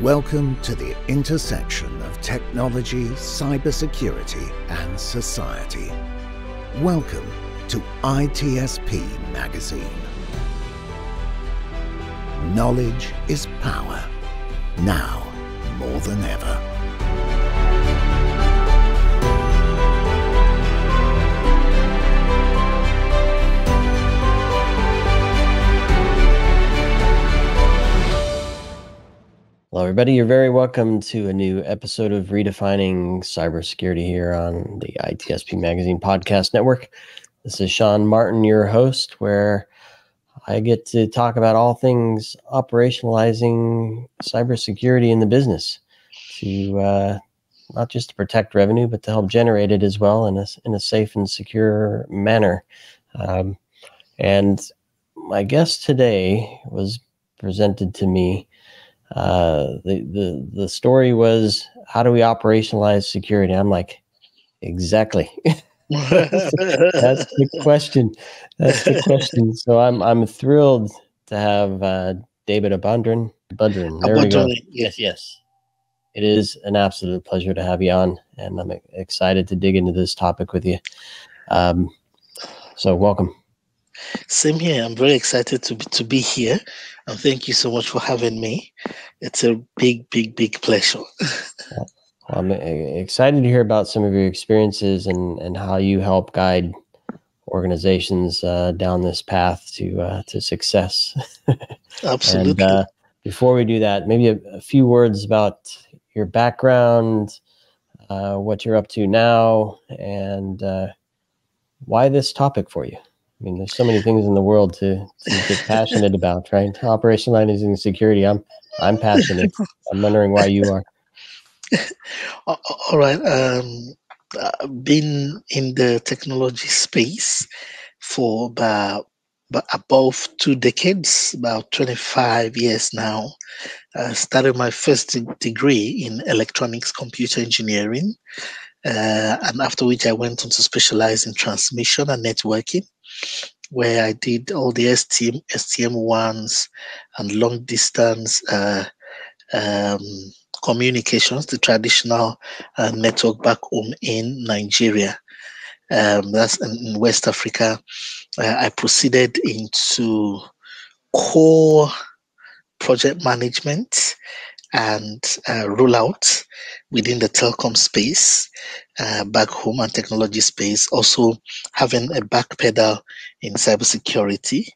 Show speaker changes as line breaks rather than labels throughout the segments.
Welcome to the intersection of technology, cybersecurity, and society. Welcome to ITSPmagazine. Knowledge is power, now more than ever.
Hello, everybody. You're very welcome to a new episode of Redefining CyberSecurity here on the ITSPmagazine podcast network. This is Sean Martin, your host, where I get to talk about all things operationalizing cybersecurity in the business to not just to protect revenue, but to help generate it as well in a safe and secure manner. And my guest today was presented to me. The story was, how do we operationalize security? I'm like, exactly. That's the question. That's the question. So I'm thrilled to have David Abodunrin. There we go. Yes. It is an absolute pleasure to have you on, and I'm excited to dig into this topic with you. So welcome.
Same here. I'm very excited to be here, and thank you so much for having me. It's a big pleasure.
Well, I'm excited to hear about some of your experiences and how you help guide organizations down this path to success.
Absolutely.
And before we do that, maybe a few words about your background, what you're up to now, and why this topic for you. I mean, there's so many things in the world to get passionate about, right? Operationalizing security. I'm passionate. I'm wondering why you are.
All right. I've been in the technology space for about above 2 decades, about 25 years now. I started my first degree in electronics computer engineering, and after which I went on to specialize in transmission and networking, where I did all the STM1s and long distance communications, the traditional network back home in Nigeria. That's in West Africa. I proceeded into core project management and rollout within the telecom space, back home, and technology space. Also having a back pedal in cybersecurity.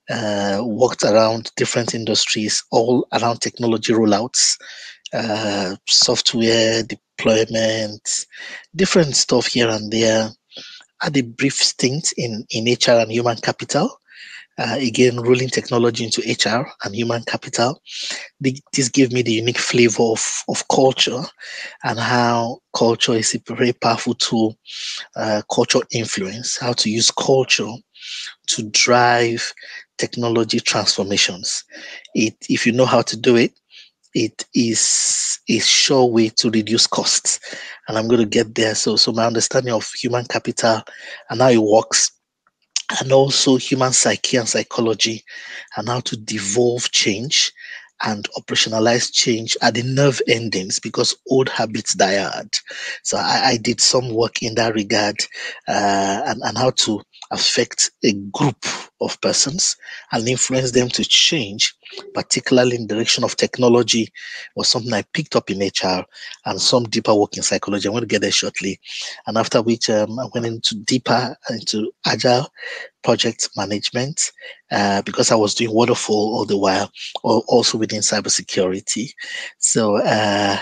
Worked around different industries, all around technology rollouts, software deployment, different stuff here and there. Had a brief stint in HR and human capital. Again, rolling technology into HR and human capital. This gave me the unique flavor of culture and how culture is a very powerful tool, culture influence, how to use culture to drive technology transformations. If you know how to do it, it is a sure way to reduce costs. And I'm going to get there. So my understanding of human capital and how it works, and also human psyche and psychology, and how to devolve change and operationalize change at the nerve endings, because old habits die hard. So I did some work in that regard, and how to affect a group of persons and influence them to change, particularly in the direction of technology, was something I picked up in HR, and some deeper work in psychology. I'm going to get there shortly. And after which I went deeper into Agile project management, because I was doing waterfall all the while, also within cybersecurity. So, and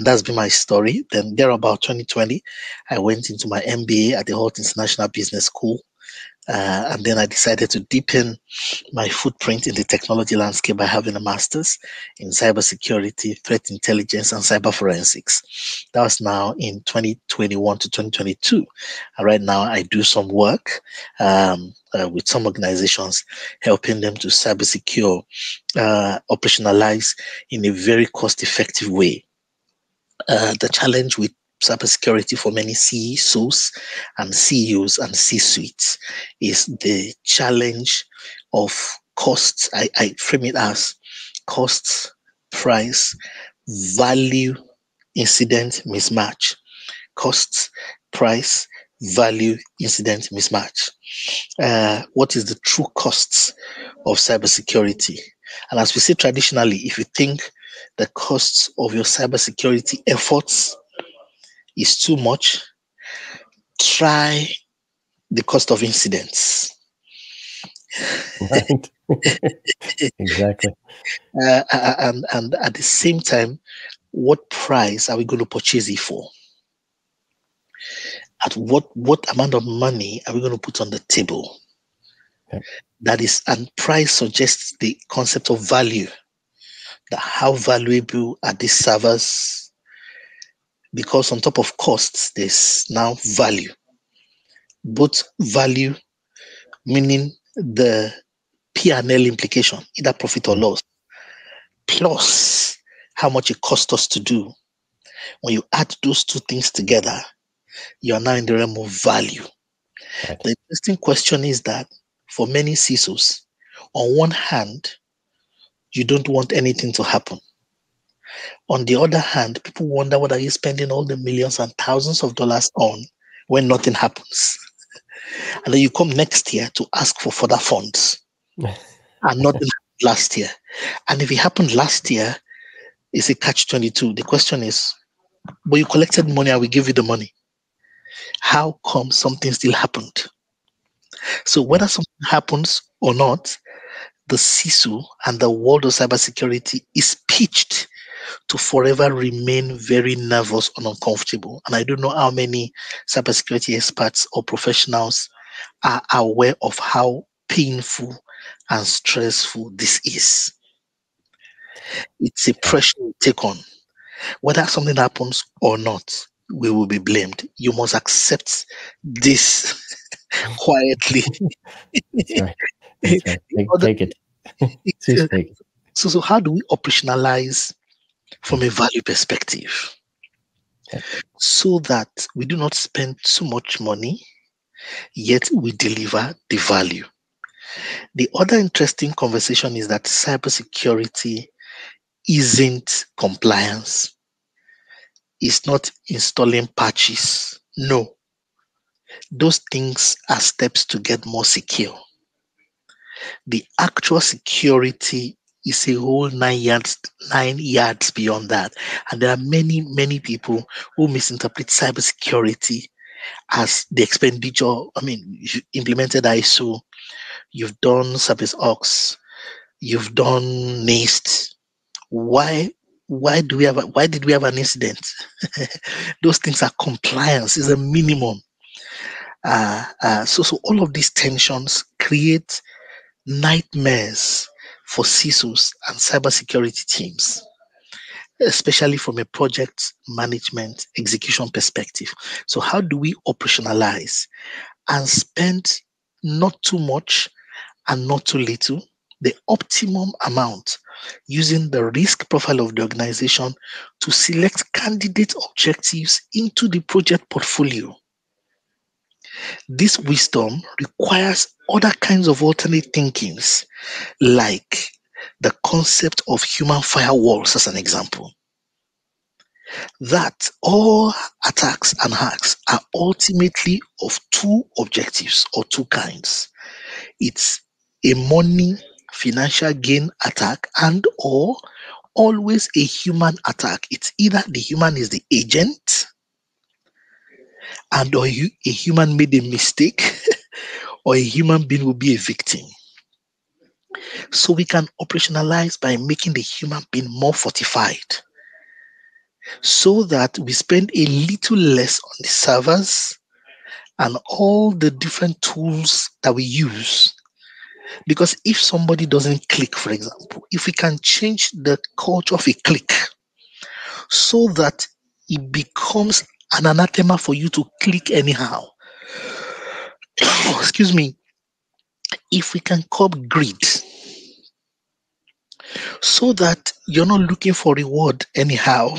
that's been my story. Then there about 2020, I went into my MBA at the Holt International Business School. And then I decided to deepen my footprint in the technology landscape by having a master's in cybersecurity, threat intelligence, and cyber forensics. That was now in 2021 to 2022. And right now I do some work with some organizations, helping them to cyber secure, operationalize in a very cost-effective way. The challenge with cybersecurity for many CISOs and CEOs and C-suites is the challenge of costs. I frame it as costs, price value incident mismatch. Costs, price, value incident mismatch. What is the true costs of cybersecurity? And as we say traditionally, if you think the costs of your cybersecurity efforts is too much, try the cost of incidents.
Right. Exactly.
And at the same time, what price are we going to purchase it for? At what amount of money are we going to put on the table?
Okay.
That is, and price suggests the concept of value. That how valuable are these servers? Because on top of costs, there's now value. Both value, meaning the P&L implication, either profit or loss, plus how much it costs us to do. When you add those two things together, you are now in the realm of value.
Right.
The interesting question is that for many CISOs, on one hand, you don't want anything to happen. On the other hand, people wonder what are you spending all the millions and thousands of dollars on when nothing happens. And then you come next year to ask for further funds. And nothing happened last year. And if it happened last year, it's a catch-22. The question is, but you collected money and we give you the money. How come something still happened? So whether something happens or not, the CISO and the world of cybersecurity is pitched to forever remain very nervous and uncomfortable. And I don't know how many cybersecurity experts or professionals are aware of how painful and stressful this is. It's a pressure we take on. Whether something happens or not, we will be blamed. You must accept this quietly.
That's right. That's right. Take it. Just take it.
So how do we operationalize from a value perspective?
Okay.
So that we do not spend too much money, yet we deliver the value. The other interesting conversation is that cybersecurity isn't compliance. It's not installing patches. No. Those things are steps to get more secure. The actual security is a whole 9 yards beyond that. And there are many, many people who misinterpret cybersecurity as the expenditure. I mean, you implemented ISO, you've done CyberSecurity, you've done NIST. Why did we have an incident? Those things are compliance, is a minimum. So all of these tensions create nightmares for CISOs and cybersecurity teams, especially from a project management execution perspective. So how do we operationalize and spend not too much and not too little, the optimum amount, using the risk profile of the organization to select candidate objectives into the project portfolio? This wisdom requires other kinds of alternate thinkings, like the concept of human firewalls, as an example. That all attacks and hacks are ultimately of two objectives or two kinds. It's a money, financial gain attack, and or always a human attack. It's either the human is the agent and or a human made a mistake or a human being will be a victim. So we can operationalize by making the human being more fortified so that we spend a little less on the servers and all the different tools that we use. Because if somebody doesn't click, for example, if we can change the culture of a click so that it becomes an anathema for you to click anyhow. Excuse me. If we can curb greed so that you're not looking for reward anyhow.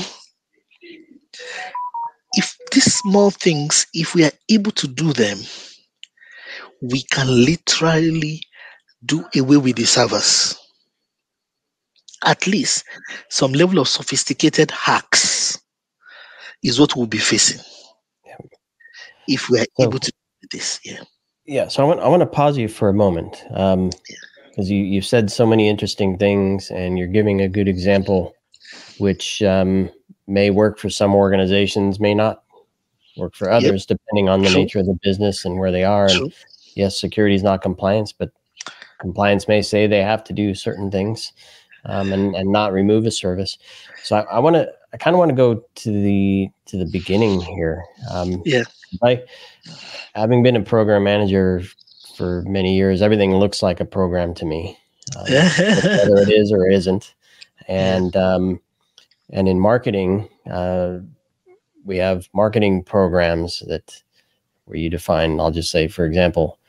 If these small things, if we are able to do them, we can literally do away with the servers. At least some level of sophisticated hacks is what we'll be facing if we are able to do this. Yeah.
Yeah. So I want to pause you for a moment, because you've said so many interesting things, and you're giving a good example, which may work for some organizations, may not work for others, depending on the nature of the business and where they are.
True.
And yes, security is not compliance, but compliance may say they have to do certain things, and not remove a service. So I kind of want to go to the beginning here. Having been a program manager for many years, everything looks like a program to me, whether it is or isn't. And in marketing, we have marketing programs where you define. I'll just say, for example,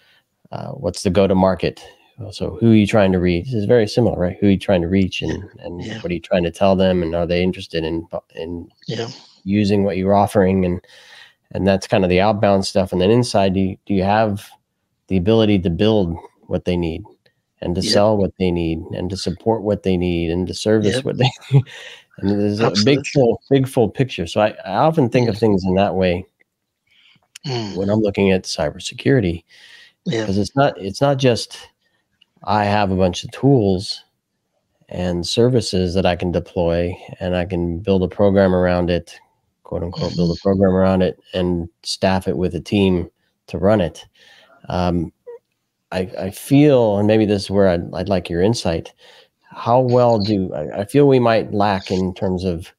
what's the go-to-market? So who are you trying to reach? This is very similar, right? Who are you trying to reach, and what are you trying to tell them, and are they interested in using what you're offering? And that's kind of the outbound stuff. And then inside, do you have the ability to build what they need, and to sell what they need, and to support what they need, and to service what they need? And there's a big full picture. So I often think of things in that way when I'm looking at cybersecurity, because it's not just I have a bunch of tools and services that I can deploy, and I can build a program around it, quote unquote, build a program around it, and staff it with a team to run it. I feel, and maybe this is where I'd like your insight, how well I feel we might lack in terms of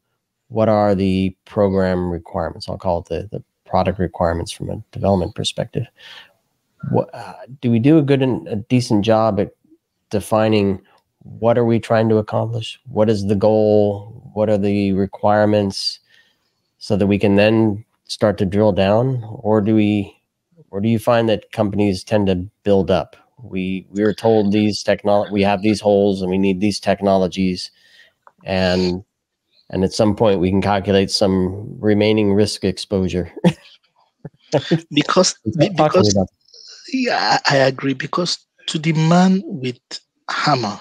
what are the program requirements? I'll call it the product requirements from a development perspective. What do we do a decent job at defining what are we trying to accomplish? What is the goal? What are the requirements, so that we can then start to drill down? Or do you find that companies tend to build up? We are told we have these holes and we need these technologies, and at some point we can calculate some remaining risk exposure.
because yeah, I agree, because to the man with hammer,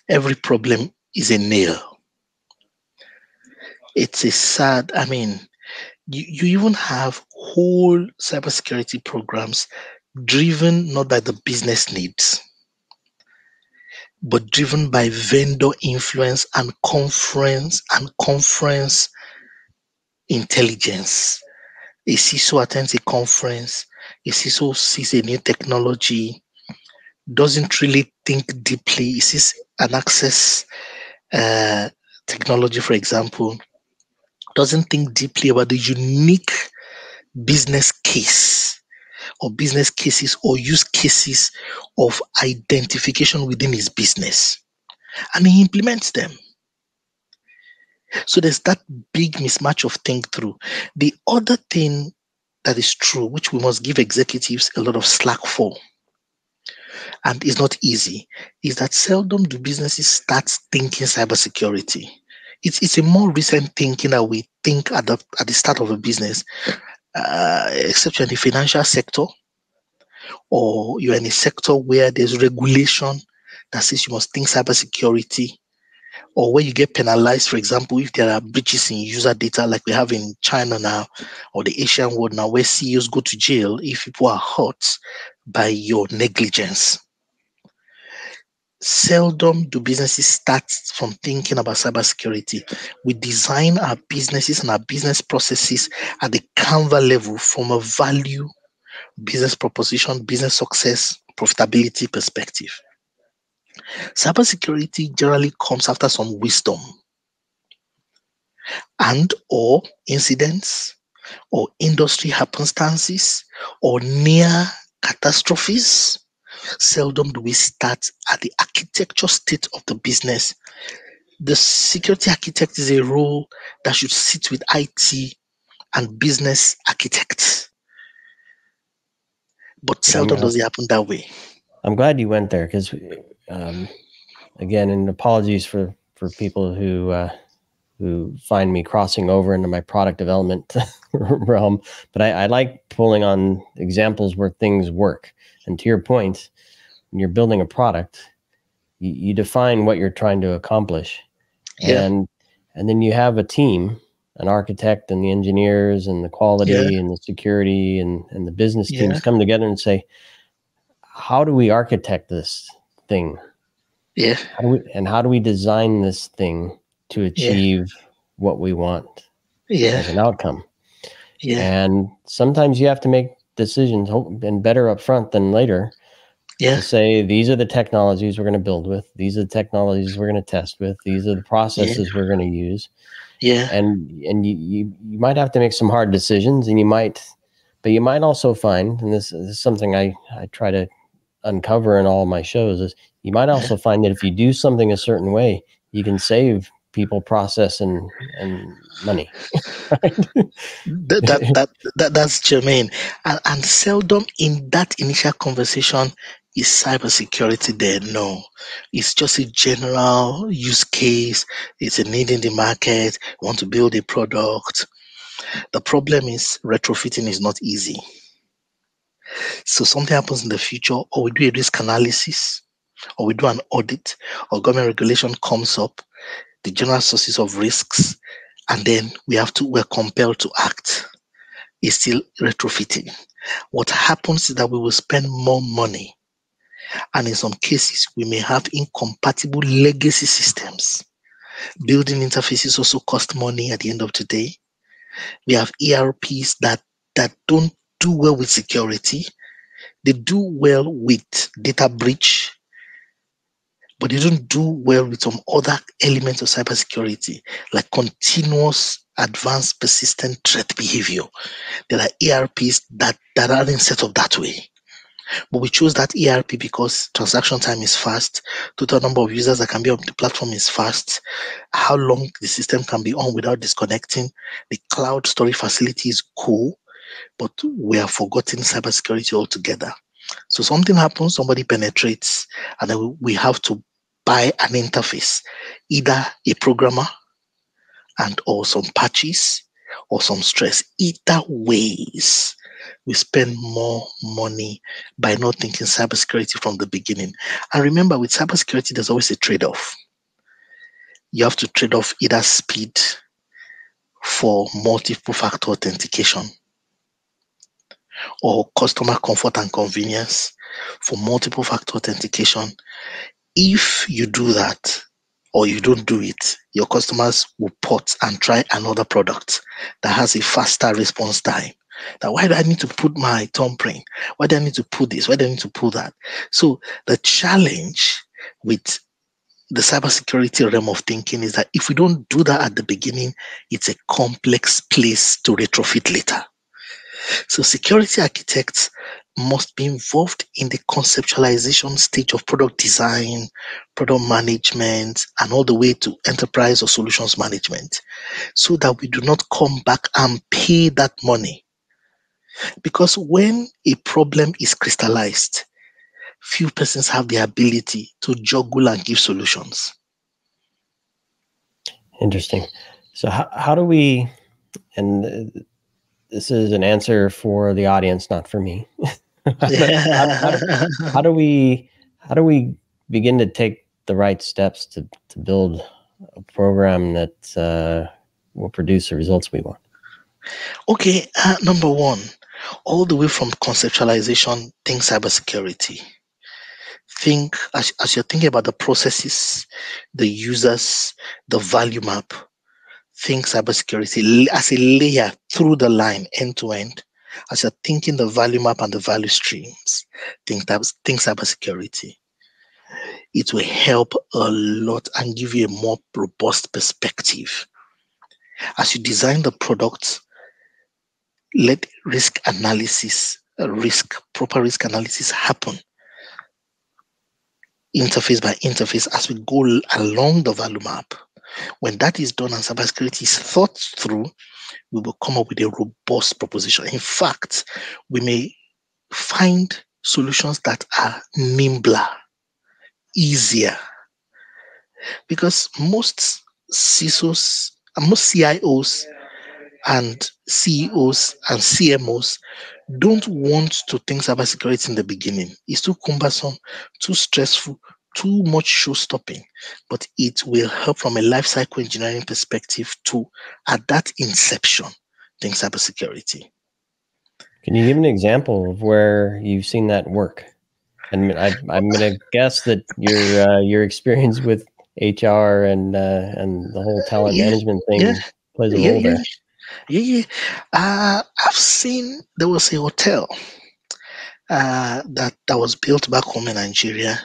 every problem is a nail. It's a sad, you even have whole cybersecurity programs driven not by the business needs, but driven by vendor influence and conference intelligence. A CISO attends a conference, a CISO sees a new technology, doesn't really think deeply. He sees an access technology, for example, doesn't think deeply about the unique business case or business cases or use cases of identification within his business, and he implements them. So there's that big mismatch of think through. The other thing that is true, which we must give executives a lot of slack for, and is not easy, is that seldom do businesses start thinking cybersecurity. It's a more recent thinking that we think at the start of a business, except you're in the financial sector, or you're in a sector where there's regulation that says you must think cybersecurity, or where you get penalized, for example, if there are breaches in user data like we have in China now, or the Asian world now, where CEOs go to jail if people are hurt by your negligence. Seldom do businesses start from thinking about cybersecurity. We design our businesses and our business processes at the Canva level from a value, business proposition, business success, profitability perspective. Cybersecurity generally comes after some wisdom and or incidents or industry happenstances or near catastrophes. Seldom do we start at the architecture state of the business. The security architect is a role that should sit with IT and business architects. But seldom does it happen that way.
I'm glad you went there, because again, and apologies for people who find me crossing over into my product development realm, but I like pulling on examples where things work. And to your point, when you're building a product, you define what you're trying to accomplish,
Yeah.
and then you have a team, an architect and the engineers and the quality and the security and the business teams come together and say, how do we architect this thing?
Yeah.
How do we design this thing to achieve what we want as an outcome?
Yeah.
And sometimes you have to make decisions, and better up front than later, to say, these are the technologies we're going to build with. These are the technologies we're going to test with. These are the processes we're going to use.
Yeah.
And you might have to make some hard decisions, and you might also find, and this is something I try to uncover in all of my shows, is you might also find that if you do something a certain way, you can save people process and money.
That's germane. And seldom in that initial conversation is cybersecurity there. No, it's just a general use case. It's a need in the market. You want to build a product. The problem is retrofitting is not easy. So something happens in the future, or we do a risk analysis, or we do an audit, or government regulation comes up, the general sources of risks, and then we're compelled to act. Is still retrofitting. What happens is that we will spend more money, and in some cases we may have incompatible legacy systems. Building interfaces also cost money at the end of the day. We have ERPs that don't do well with security. They do well with data breach, but they don't do well with some other elements of cybersecurity, like continuous advanced persistent threat behavior. There are ERPs that aren't set up that way. But we chose that ERP because transaction time is fast, total number of users that can be on the platform is fast, how long the system can be on without disconnecting, the cloud storage facility is cool, but we have forgotten cybersecurity altogether. So something happens, somebody penetrates, and then we have to buy an interface, either a programmer and or some patches or some stress. Either ways, we spend more money by not thinking cybersecurity from the beginning. And remember, with cybersecurity, there's always a trade-off. You have to trade off either speed for multiple factor authentication, or customer comfort and convenience for multiple factor authentication. If you do that, or you don't do it, your customers will port and try another product that has a faster response time. That, why do I need to put my thumbprint? Why do I need to put this? Why do I need to put that? So the challenge with the cybersecurity realm of thinking is that if we don't do that at the beginning, it's a complex place to retrofit later. So security architects must be involved in the conceptualization stage of product design, product management, and all the way to enterprise or solutions management, so that we do not come back and pay that money. Because when a problem is crystallized, few persons have the ability to juggle and give solutions.
Interesting. So how do we, and this is an answer for the audience, not for me. How do we begin to take the right steps to build a program that will produce the results we want?
Okay, number one, all the way from conceptualization, think cybersecurity. Think, as you're thinking about the processes, the users, the value map, think cybersecurity as a layer through the line, end to end. As you're thinking the value map and the value streams, think cybersecurity. It will help a lot and give you a more robust perspective. As you design the product, let proper risk analysis happen, interface by interface, as we go along the value map. When that is done and cybersecurity is thought through, we will come up with a robust proposition. In fact, we may find solutions that are nimbler, easier, because most CISOs and most CIOs and CEOs and CMOs don't want to think cybersecurity in the beginning. It's too cumbersome, too stressful, too much show stopping, but it will help from a life cycle engineering perspective to, at that inception, think cybersecurity.
Can you give an example of where you've seen that work? And I'm going to guess that your experience with HR and the whole talent management thing plays a role there.
I've seen, there was a hotel that was built back home in Nigeria,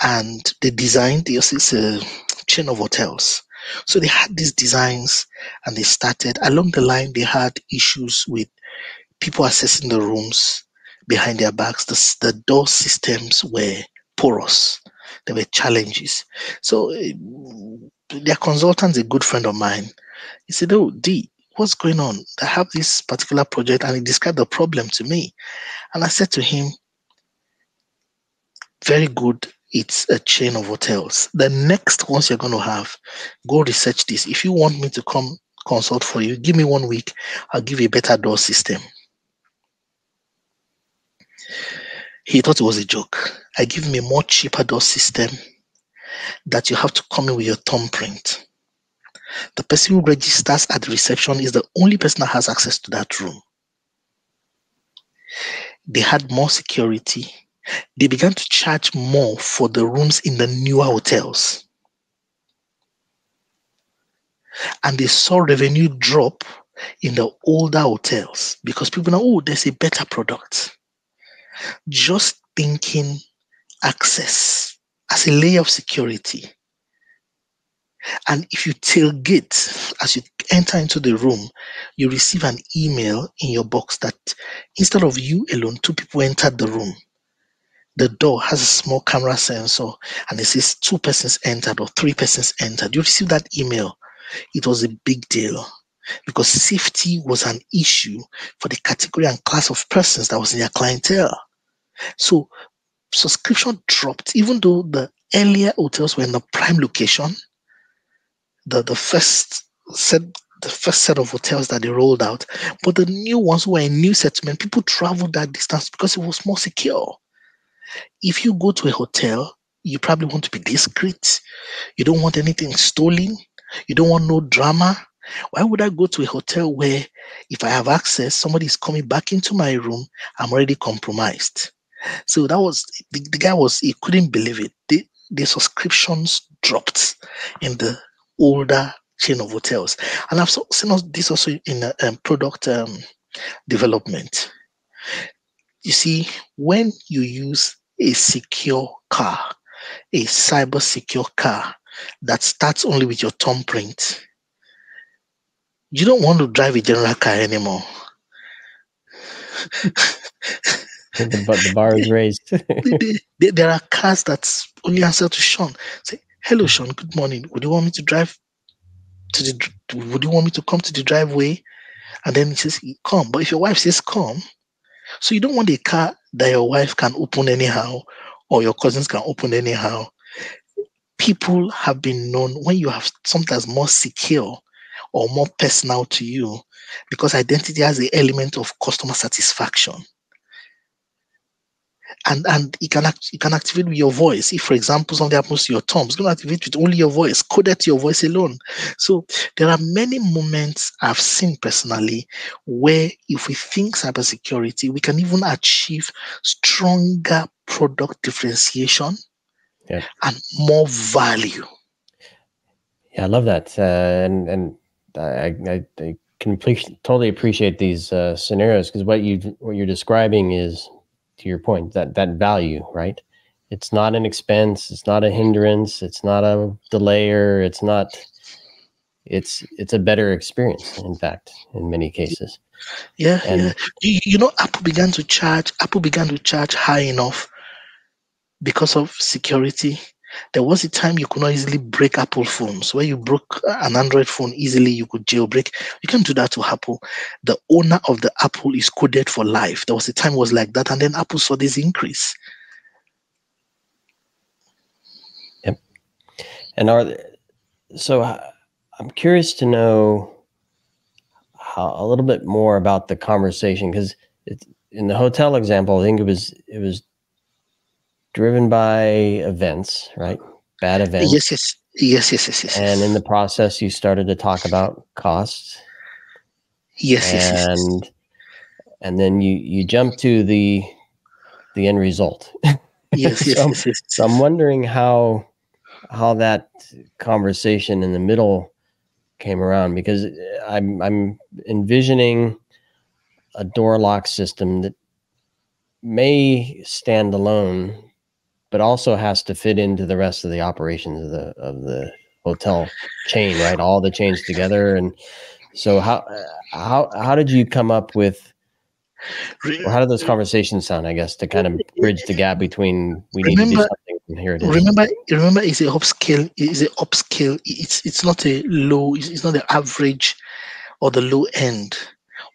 and they designed, it's a chain of hotels. So they had these designs, and they started along the line. They had issues with people accessing the rooms behind their backs. The door systems were porous. There were challenges. So their consultant's a good friend of mine. He said, "Oh, D, what's going on? I have this particular project," and he described the problem to me. And I said to him, "Very good. It's a chain of hotels. The next ones you're going to have, go research this. If you want me to come consult for you, give me 1 week. I'll give you a better door system." He thought it was a joke. I give him a more cheaper door system that you have to come in with your thumbprint. The person who registers at the reception is the only person that has access to that room. They had more security. They began to charge more for the rooms in the newer hotels. And they saw revenue drop in the older hotels because people know, oh, there's a better product. Just thinking access as a layer of security. And if you tailgate, as you enter into the room, you receive an email in your box that instead of you alone, 2 people entered the room. The door has a small camera sensor and it says 2 persons entered or 3 persons entered. You receive that email. It was a big deal because safety was an issue for the category and class of persons that was in their clientele. So subscription dropped, even though the earlier hotels were in the prime location. The first set of hotels that they rolled out, but the new ones were in new settlement. People traveled that distance because it was more secure. If you go to a hotel, you probably want to be discreet. You don't want anything stolen. You don't want no drama. Why would I go to a hotel where if I have access, somebody is coming back into my room, I'm already compromised? So that was, the guy he couldn't believe it. The subscriptions dropped in the older chain of hotels. And I've seen this also in product development. You see, when you use a secure car, a cyber secure car that starts only with your thumbprint, you don't want to drive a general car anymore.
The bar is raised.
There are cars that only answer to Sean. Say, "Hello, Sean. Good morning. Would you want me to drive would you want me to come to the driveway?" And then he says, "Come." But if your wife says, "Come," so you don't want a car that your wife can open anyhow or your cousins can open anyhow. People have been known when you have something that's more secure or more personal to you, because identity has the element of customer satisfaction. And you can activate with your voice. If, for example, something happens to your thumb, it's going to activate with only your voice, coded to your voice alone. So there are many moments I've seen personally where if we think cybersecurity, we can even achieve stronger product differentiation and more value.
Yeah, I love that. And I totally appreciate these scenarios, because what you're describing is, to your point, that value, right? It's not an expense, it's not a hindrance, it's not a delayer, it's a better experience, in fact, in many cases.
Yeah. You know, Apple began to charge high enough because of security. There was a time you could not easily break Apple phones. Where you broke an Android phone easily, you could jailbreak. You can't do that to Apple. The owner of the Apple is coded for life. There was a time it was like that, and then Apple saw this increase.
Yep. And so I'm curious to know a little bit more about the conversation, because in the hotel example, I think it was driven by events, right? Bad events.
Yes.
And in the process, you started to talk about costs.
Yes.
And then you jump to the end result.
Yes.
So I'm wondering how that conversation in the middle came around, because I'm envisioning a door lock system that may stand alone, but also has to fit into the rest of the operations of the hotel chain, right? All the chains together. And so how did you come up with, or how did those conversations sound, I guess, to kind of bridge the gap between we need to do something and here it is?
Remember, it's a upscale. It's not a low. It's not the average or the low end.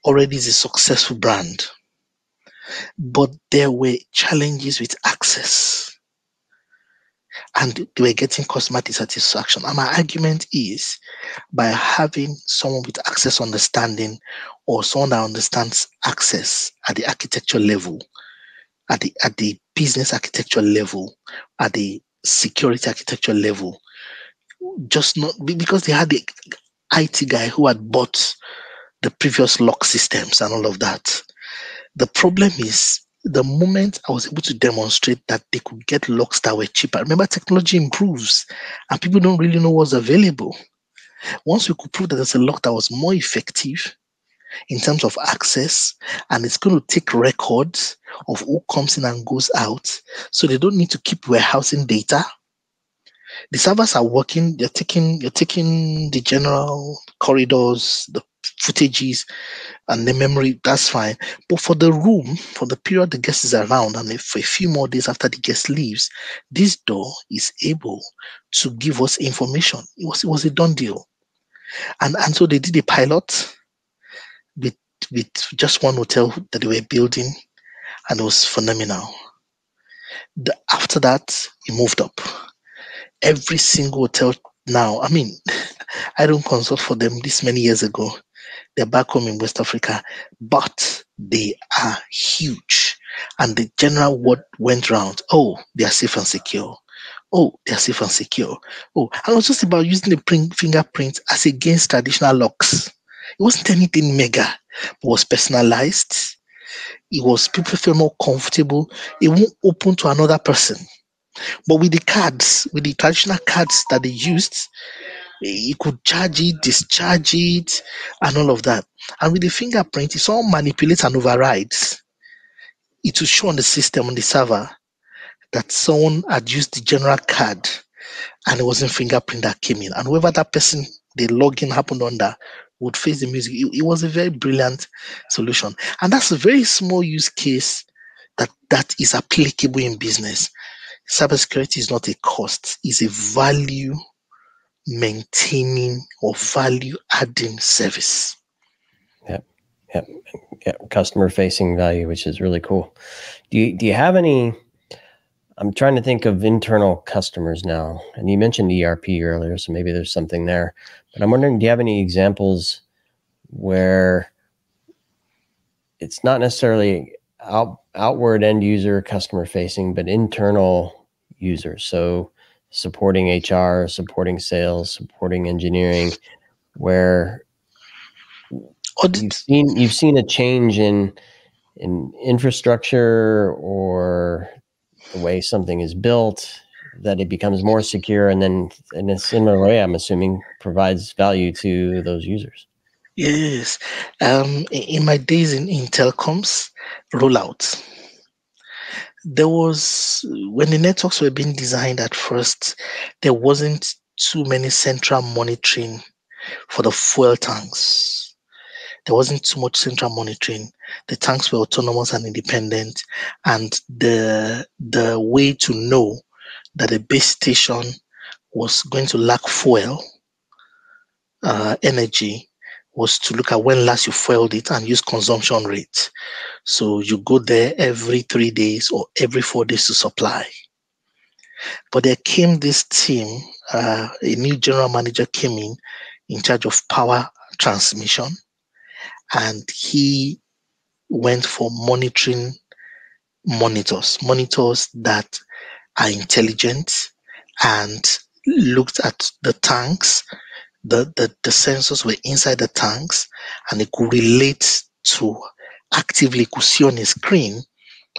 Already is a successful brand, but there were challenges with access, and they were getting customer dissatisfaction. And my argument is, by having someone with access understanding, or someone that understands access at the architecture level, at the business architecture level, at the security architecture level, just not because they had the IT guy who had bought the previous lock systems and all of that. The problem is, the moment I was able to demonstrate that they could get locks that were cheaper. Remember, technology improves and people don't really know what's available. Once we could prove that there's a lock that was more effective in terms of access, and it's going to take records of who comes in and goes out, so they don't need to keep warehousing data. The servers are working, you're taking the general corridors, the footages, and the memory, that's fine. But for the room, for the period the guest is around, and for a few more days after the guest leaves, this door is able to give us information. It was a done deal. And so they did a pilot with just one hotel that they were building, and it was phenomenal. After that, it moved up. Every single hotel now, I mean, I don't consult for them this many years ago. They're back home in West Africa, but they are huge. And the general word went round, oh, they are safe and secure. Oh, they are safe and secure. Oh, and it was just about using the fingerprint as against traditional locks. It wasn't anything mega. It was personalized. It was, people feel more comfortable. It won't open to another person. But with the cards, with the traditional cards that they used, you could charge it, discharge it, and all of that. And with the fingerprint, it's all manipulates and overrides. It will show on the system, on the server, that someone had used the general card and it wasn't fingerprint that came in. And whoever that person, the login happened under, would face the music. It was a very brilliant solution. And that's a very small use case that is applicable in business. Cybersecurity is not a cost, it's a value maintaining or value adding service.
Yep. Customer facing value, which is really cool. Do you have any, I'm trying to think of internal customers now, and you mentioned ERP earlier, so maybe there's something there, but I'm wondering, do you have any examples where it's not necessarily outward end user customer facing, but internal users? So supporting HR, supporting sales, supporting engineering, where you've seen a change in infrastructure or the way something is built, that it becomes more secure, and then in a similar way, I'm assuming, provides value to those users.
Yes. In my days in telecoms rollout, there was, when the networks were being designed at first, there wasn't too many central monitoring for the fuel tanks. There wasn't too much central monitoring. The tanks were autonomous and independent, and the way to know that a base station was going to lack fuel energy was to look at when last you fueled it and use consumption rate. So you go there every 3 days or every 4 days to supply. But there came this team, a new general manager came in charge of power transmission, and he went for monitoring monitors that are intelligent and looked at the tanks. The sensors were inside the tanks, and it could relate to actively could see on a screen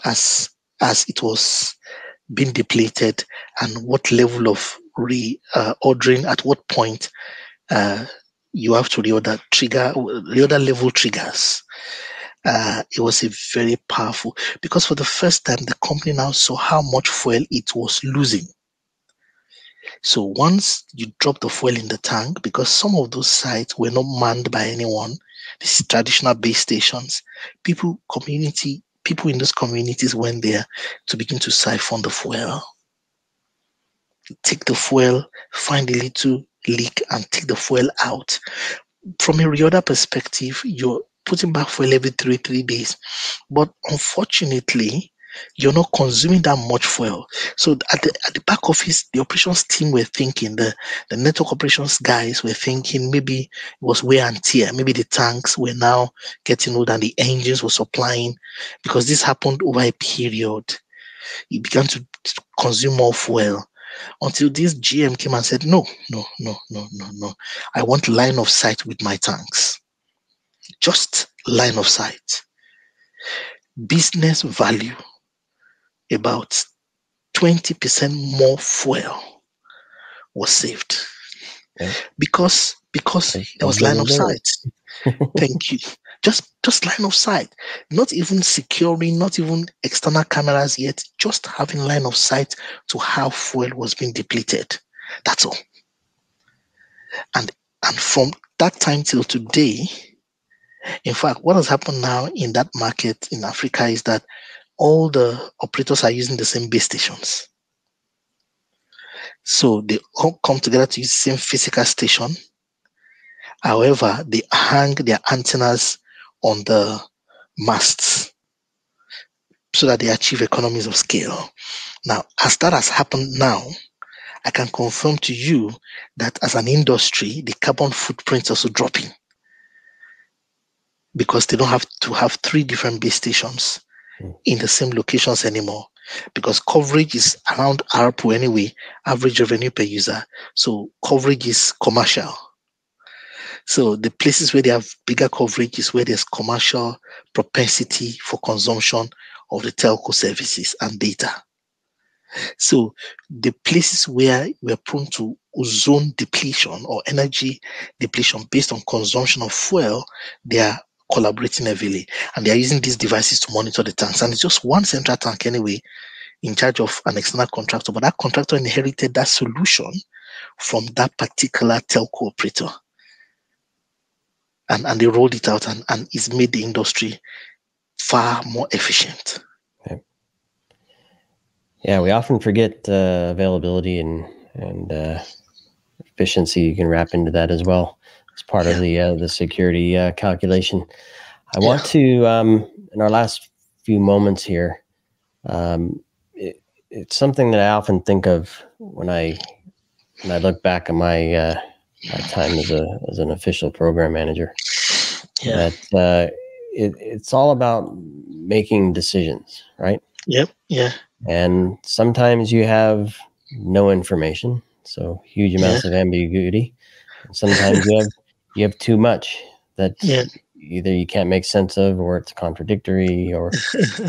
as it was being depleted, and what level of reordering at what point you have to reorder level triggers. It was a very powerful, because for the first time the company now saw how much fuel it was losing. So once you drop the fuel in the tank, because some of those sites were not manned by anyone, these traditional base stations, people in those communities went there to begin to siphon the fuel. Take the fuel, find a little leak, and take the fuel out. From a reorder perspective, you're putting back fuel every three days. But unfortunately, you're not consuming that much fuel. So at the back office, the operations team were thinking, the network operations guys were thinking maybe it was wear and tear. Maybe the tanks were now getting old and the engines were supplying, because this happened over a period. It began to consume more fuel until this GM came and said, no. I want line of sight with my tanks. Just line of sight. Business value. About 20% more fuel was saved.
Yeah.
Because there was line of sight. Thank you. Just line of sight. Not even securing, not even external cameras yet. Just having line of sight to how fuel was being depleted. That's all. And from that time till today, in fact, what has happened now in that market in Africa is that all the operators are using the same base stations. So they all come together to use the same physical station. However, they hang their antennas on the masts so that they achieve economies of scale. Now, as that has happened now, I can confirm to you that as an industry, the carbon footprint is also dropping, because they don't have to have 3 different base stations in the same locations anymore, because coverage is around ARPU anyway, average revenue per user. So coverage is commercial. So the places where they have bigger coverage is where there's commercial propensity for consumption of the telco services and data. So the places where we're prone to ozone depletion or energy depletion based on consumption of fuel, they are collaborating heavily, and they are using these devices to monitor the tanks. And it's just one central tank anyway, in charge of an external contractor, but that contractor inherited that solution from that particular telco operator. And they rolled it out, and it's made the industry far more efficient.
Okay. Yeah, we often forget availability and efficiency. You can wrap into that as well as part of the security calculation. I want to, in our last few moments here, it's something that I often think of when I look back at my time as an official program manager. That it's all about making decisions, right?
Yep. Yeah.
And sometimes you have no information, so huge amounts of ambiguity. And sometimes you have too much that either you can't make sense of, or it's contradictory, or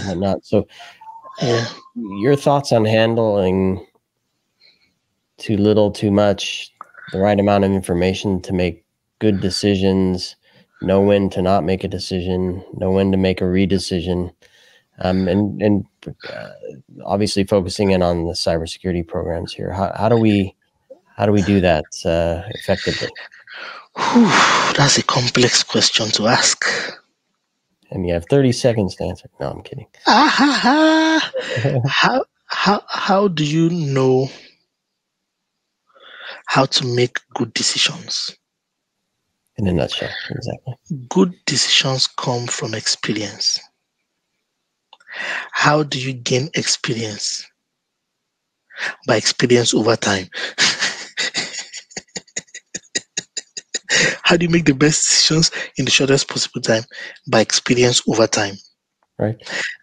whatnot. So, your thoughts on handling too little, too much, the right amount of information to make good decisions, know when to not make a decision, know when to make a redecision, and obviously focusing in on the cybersecurity programs here. How do we do that effectively?
That's a complex question to ask.
And you have 30 seconds to answer. No, I'm kidding.
How do you know how to make good decisions?
In a nutshell, exactly.
Good decisions come from experience. How do you gain experience? By experience over time. How do you make the best decisions in the shortest possible time? By experience over time.
Right.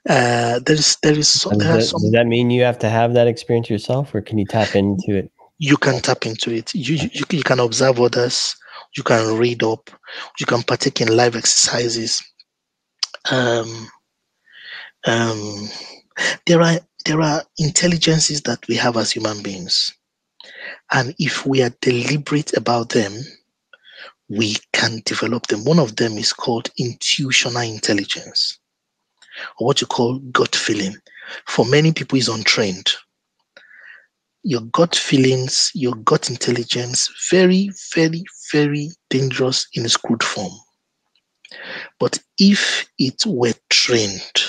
There is there are some.
Does that mean you have to have that experience yourself, or can you tap into it?
You can tap into it. You can observe others. You can read up. You can partake in live exercises. Um, um, there are intelligences that we have as human beings, and if we are deliberate about them, we can develop them. One of them is called intuitional intelligence, or what you call gut feeling. For many people, is untrained. Your gut feelings, your gut intelligence, very, very, very dangerous in its crude form. But if it were trained,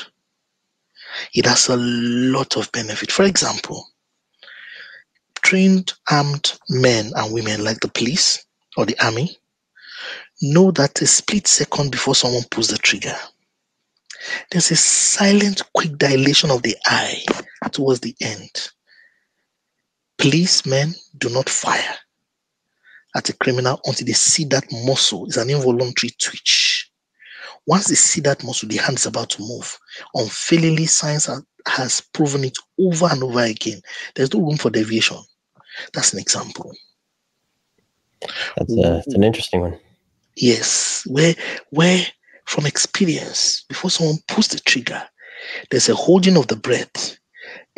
it has a lot of benefit. For example, trained armed men and women like the police or the army know that a split second before someone pulls the trigger, there's a silent, quick dilation of the eye towards the end. Policemen do not fire at a criminal until they see that muscle is an involuntary twitch. Once they see that muscle, the hand is about to move. Unfailingly, science has proven it over and over again. There's no room for deviation. That's an example.
That's an interesting one.
Yes, where from experience, before someone pulls the trigger, there's a holding of the breath,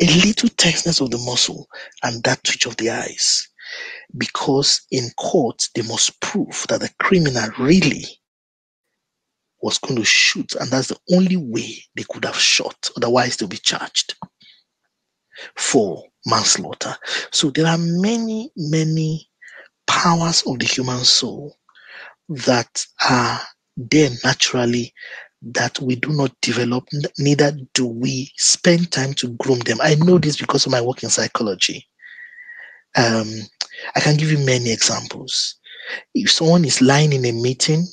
a little tenseness of the muscle, and that twitch of the eyes. Because in court, they must prove that the criminal really was going to shoot, and that's the only way they could have shot. Otherwise, they'll be charged for manslaughter. So there are many, many powers of the human soul that are there naturally that we do not develop, neither do we spend time to groom them. I know this because of my work in psychology. I can give you many examples. If someone is lying in a meeting,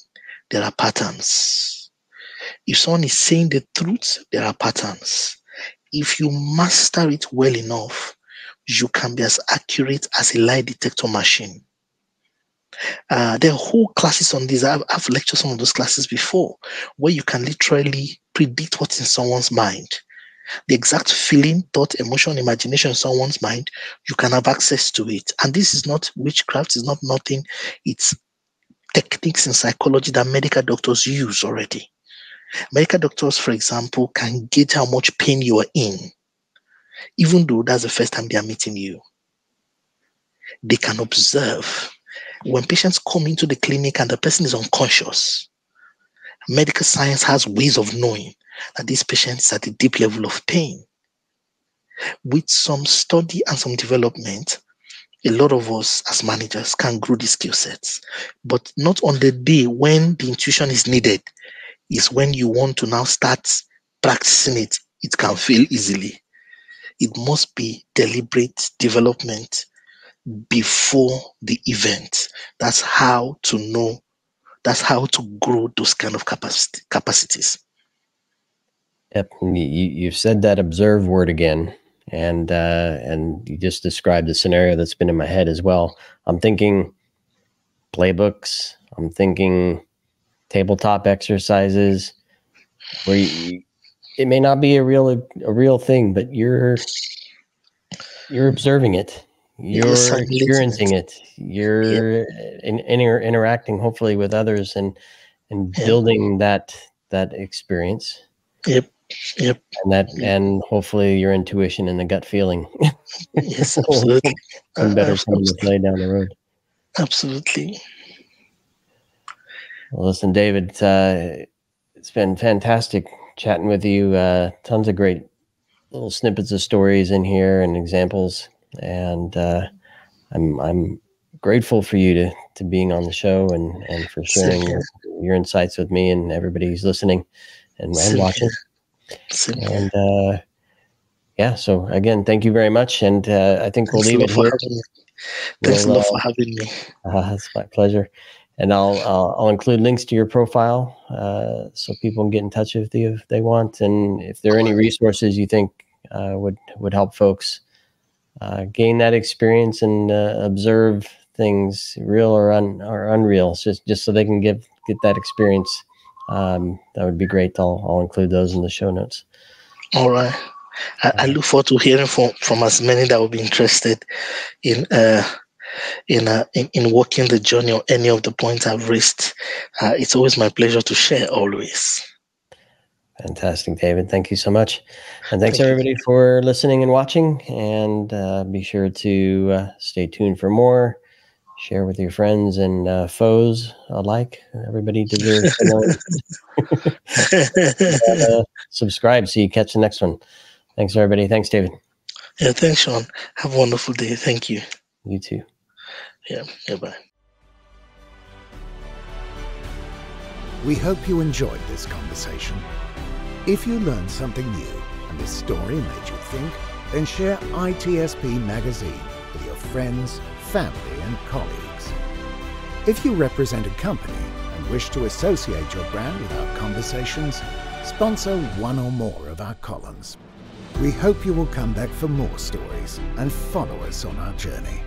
there are patterns. If someone is saying the truth, there are patterns. If you master it well enough, you can be as accurate as a lie detector machine. There are whole classes on this. I've lectured some of those classes before, where you can literally predict what's in someone's mind. The exact feeling, thought, emotion, imagination in someone's mind, you can have access to it. And this is not witchcraft, it's not nothing. It's techniques in psychology that medical doctors use already. Medical doctors, for example, can gauge how much pain you are in, even though that's the first time they are meeting you. They can observe. When patients come into the clinic and the person is unconscious, medical science has ways of knowing that this patient is at a deep level of pain. With some study and some development, a lot of us as managers can grow these skill sets, but not on the day when the intuition is needed. Is when you want to now start practicing it. It can fail easily. It must be deliberate development before the event. That's how to know. That's how to grow those kind of capacities.
Yep, you've said that observe word again, and you just described the scenario that's been in my head as well. I'm thinking playbooks. I'm thinking tabletop exercises where it may not be a real thing, but you're observing it, you're experiencing it, you're interacting hopefully with others and building that experience.
Yep.
And hopefully your intuition and the gut feeling.
Yes, absolutely.
Better come into play down the road.
Absolutely.
Well, listen, David, it's been fantastic chatting with you. Tons of great little snippets of stories in here and examples, and I'm grateful for you to being on the show and for sharing your insights with me and everybody who's listening and watching. And yeah, so again, thank you very much, and I think we'll leave it here.
Thanks a lot for having me.
It's my pleasure. And I'll include links to your profile so people can get in touch with you if they want. And if there are any resources you think would help folks gain that experience and observe things real or unreal, just so they can get that experience that would be great. I'll include those in the show notes.
All right. I look forward to hearing from as many that will be interested in walking the journey or any of the points I've raised. It's always my pleasure to share, always.
Fantastic, David. Thank you so much. And thanks everybody for listening and watching. And be sure to stay tuned for more. Share with your friends and foes alike. Everybody deserves to know. Subscribe so you catch the next one. Thanks, everybody. Thanks, David.
Yeah, thanks, Sean. Have a wonderful day. Thank you.
You too.
Yeah, bye.
We hope you enjoyed this conversation. If you learned something new and this story made you think, then share ITSPmagazine with your friends, family, and colleagues. If you represent a company and wish to associate your brand with our conversations, sponsor one or more of our columns. We hope you will come back for more stories and follow us on our journey.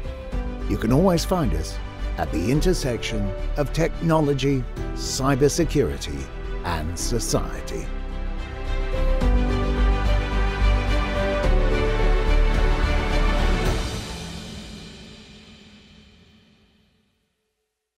You can always find us at the intersection of technology, cybersecurity, and society.